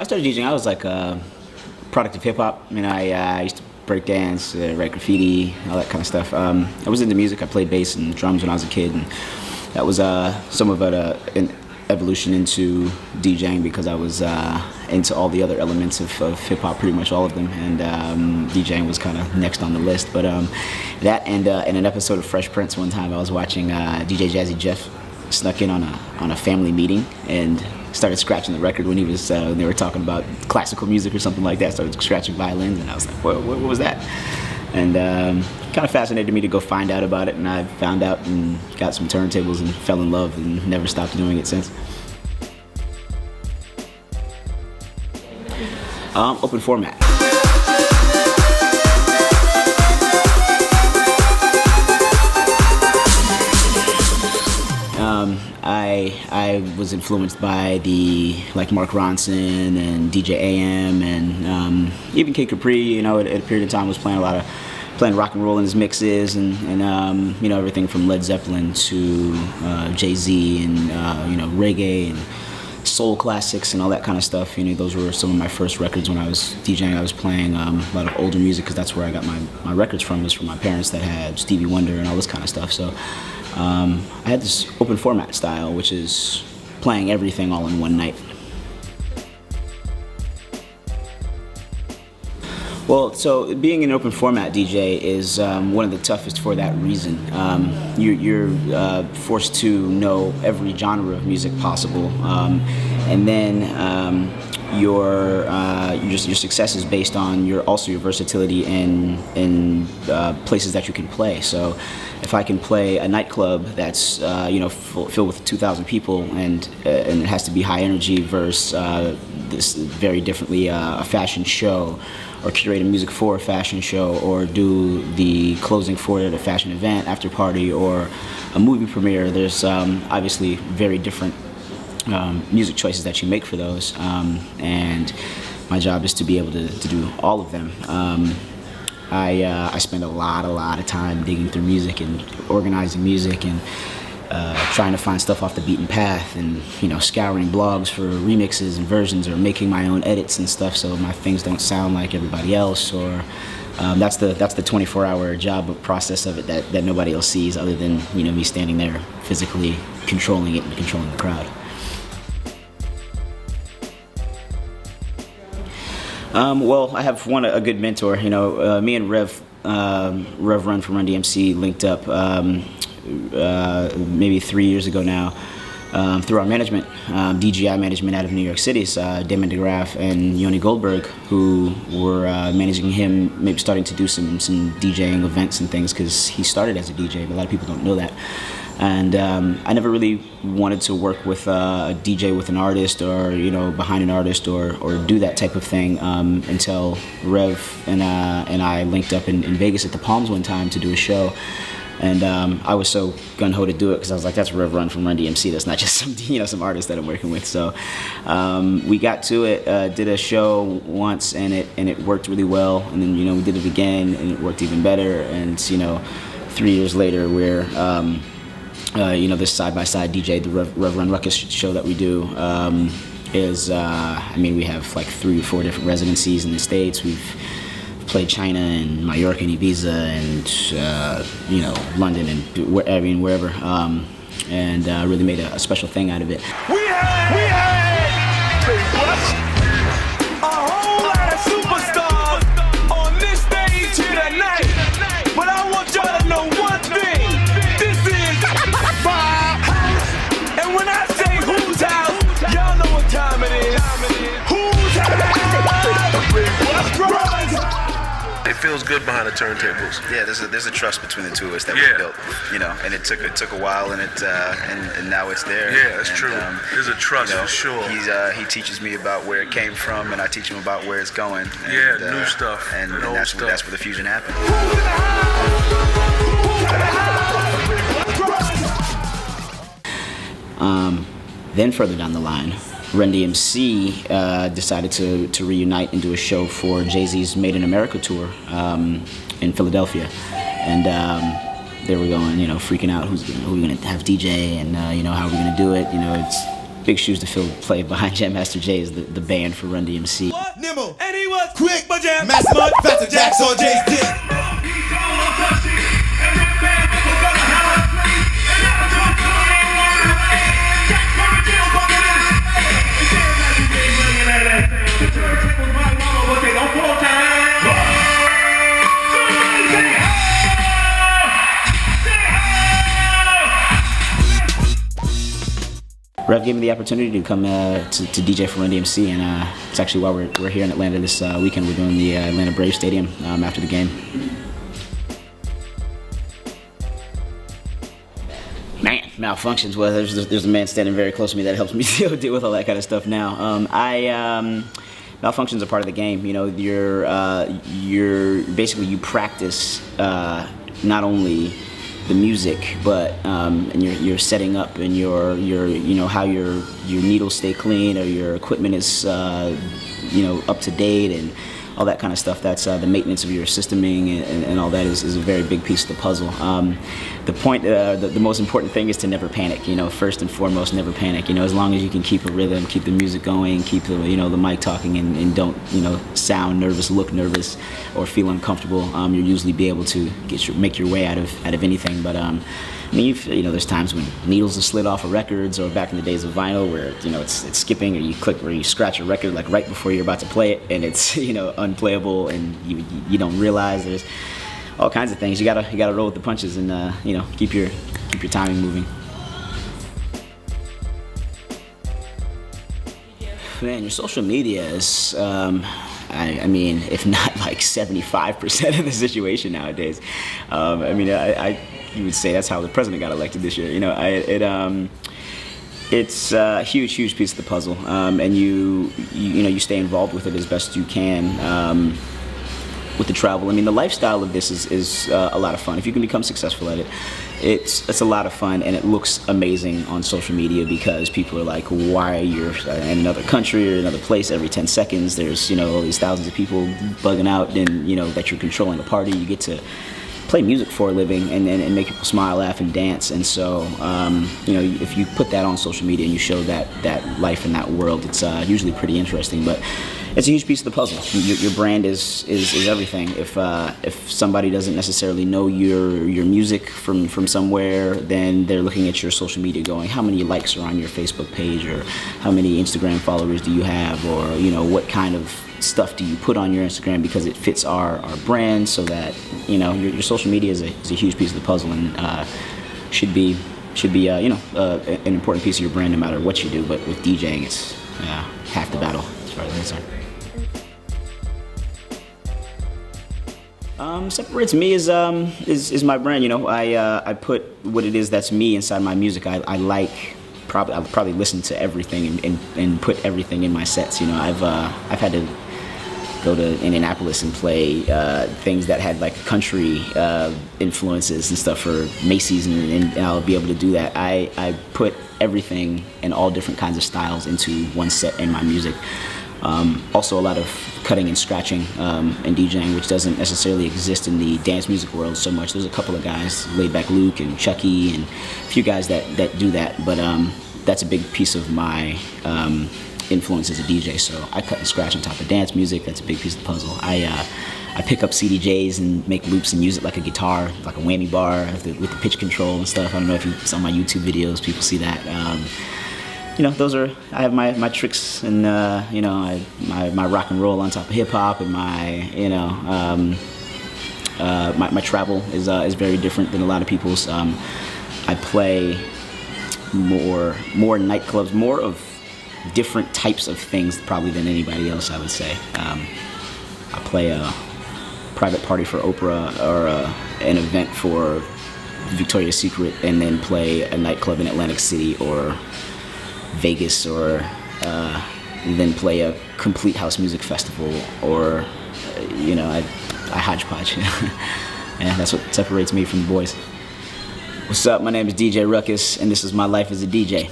I started DJing. I was like a product of hip hop. I used to break dance, write graffiti, all that kind of stuff. I was into music. I played bass and drums when I was a kid, and that was some of it an evolution into DJing because I was into all the other elements of hip hop, pretty much all of them, and DJing was kind of next on the list. But that and in an episode of Fresh Prince one time, I was watching DJ Jazzy Jeff snuck in on a family meeting and started scratching the record when he was they were talking about classical music or something like that. Started scratching violins, and I was like, what was that? And kind of fascinated me to go find out about it, and I found out and got some turntables and fell in love and never stopped doing it since. Open format. I was influenced by like Mark Ronson and DJ AM and even Kid Capri. At a period of time was playing rock and roll in his mixes and everything from Led Zeppelin to Jay-Z and reggae and soul classics and all that kind of stuff. Those were some of my first records when I was DJing. I was playing a lot of older music because that's where I got my records from. Was from my parents that had Stevie Wonder and all this kind of stuff. So I had this open format style, which is playing everything all in one night. Well, so being an open format DJ is one of the toughest for that reason. You're forced to know every genre of music possible, and then your success is based on your versatility in places that you can play. So, if I can play a nightclub that's filled with 2,000 people and it has to be high energy versus this very differently a fashion show, or curate music for a fashion show, or do the closing for it at a fashion event, after party, or a movie premiere. There's obviously very different music choices that you make for those, and my job is to be able to do all of them. I spend a lot of time digging through music and organizing music and trying to find stuff off the beaten path, and scouring blogs for remixes and versions, or making my own edits and stuff so my things don't sound like everybody else. Or that's the 24-hour job process of it that nobody else sees other than me standing there physically controlling it and controlling the crowd. Well, I have a good mentor. Me and Rev Run from Run DMC linked up maybe 3 years ago now through our management, DGI management out of New York City. Damon DeGraff and Yoni Goldberg, who were managing him, maybe starting to do some DJing events and things, because he started as a DJ, but a lot of people don't know that. And I never really wanted to work with a DJ with an artist, or behind an artist, or do that type of thing until Rev and I linked up in Vegas at the Palms one time to do a show. And I was so gung-ho to do it because I was like, that's Rev Run from Run DMC. That's not just some artist that I'm working with. So we got to it, did a show once, and it worked really well. And then we did it again, and it worked even better. And 3 years later, we're this side-by-side DJ, the Rev Run Ruckus show that we do is we have like 3 or 4 different residencies in the States. We've played China and Mallorca and Ibiza and London and wherever, and really made a special thing out of it. We had a whole lot of superstars on this stage here tonight, but I want y'all to know one thing: this is my house, and when I say whose house, y'all know what time it is. Whose house? It feels good behind the turntables. Yeah, there's a trust between the two of us that we built, and it took a while, and and now it's there. Yeah, that's true. There's a trust for sure. He teaches me about where it came from, and I teach him about where it's going. And, new stuff. And that's where the fusion happened. Then further down the line, Run DMC decided to reunite and do a show for Jay-Z's Made in America tour in Philadelphia, and they were going, freaking out, who are we gonna have DJ, and how are we gonna do it? It's big shoes to fill. Play behind Jam Master Jay is the band for Run DMC. Nimble, and he was quick, but Jam Master Mud, Faster Jacks on Jay's dick. Rev gave me the opportunity to come to DJ for Run DMC, and it's actually why we're here in Atlanta this weekend. We're doing the Atlanta Braves Stadium after the game. Man, malfunctions. Well, there's a man standing very close to me that helps me deal with all that kind of stuff now. Malfunctions are part of the game. You know, you're basically you practice not only the music, but and you're setting up, and your you know how your needles stay clean, or your equipment is up to date, and all that kind of stuff. That's the maintenance of your systeming and all that is a very big piece of the puzzle. The most important thing is to never panic. You know, first and foremost, never panic. You know, as long as you can keep a rhythm, keep the music going, keep the the mic talking, and don't sound nervous, look nervous, or feel uncomfortable. You'll usually be able to make your way out of anything. But I mean, there's times when needles are slid off of records, or back in the days of vinyl, where it's skipping, or you click, or you scratch a record like right before you're about to play it, and it's unplayable, and you don't realize there's all kinds of things. You gotta roll with the punches, and keep your timing moving. Man, your social media is, I mean, if not like 75% of the situation nowadays. I mean, you would say that's how the president got elected this year. It's a huge piece of the puzzle, and you stay involved with it as best you can. With the travel, I mean, the lifestyle of this is a lot of fun. If you can become successful at it, it's a lot of fun, and it looks amazing on social media, because people are like, why you're in another country or another place every 10 seconds. There's all these thousands of people bugging out, and that you're controlling a party. You get to play music for a living and make people smile, laugh, and dance. And so if you put that on social media and you show that life in that world, it's usually pretty interesting. But it's a huge piece of the puzzle. Your brand is everything. If somebody doesn't necessarily know your music from somewhere, then they're looking at your social media going, how many likes are on your Facebook page, or how many Instagram followers do you have, or what kind of stuff do you put on your Instagram, because it fits our brand, so that your social media is a huge piece of the puzzle, and should be an important piece of your brand no matter what you do. But with DJing, it's half the battle as far as I'm concerned. Separates me is my brand. I put what it is that's me inside my music. I'll probably listen to everything and put everything in my sets. I've had to go to Indianapolis and play things that had like country influences and stuff for Macy's, and I'll be able to do that. I put everything and all different kinds of styles into one set in my music. Also a lot of cutting and scratching and DJing, which doesn't necessarily exist in the dance music world so much. There's a couple of guys, Laidback Luke and Chucky, and a few guys that do that, but that's a big piece of my influence as a DJ. So I cut and scratch on top of dance music. That's a big piece of the puzzle. I pick up CDJs and make loops and use it like a guitar, like a whammy bar with the pitch control and stuff. I don't know if you saw my YouTube videos, people see that. Those are, I have my tricks, and my rock and roll on top of hip hop, and my travel is very different than a lot of people's. I play more nightclubs, more of different types of things probably than anybody else, I would say. I play a private party for Oprah, or an event for Victoria's Secret, and then play a nightclub in Atlantic City or Vegas, or then play a complete house music festival, or I hodgepodge. And that's what separates me from the boys. What's up? My name is DJ Ruckus, and this is my life as a DJ.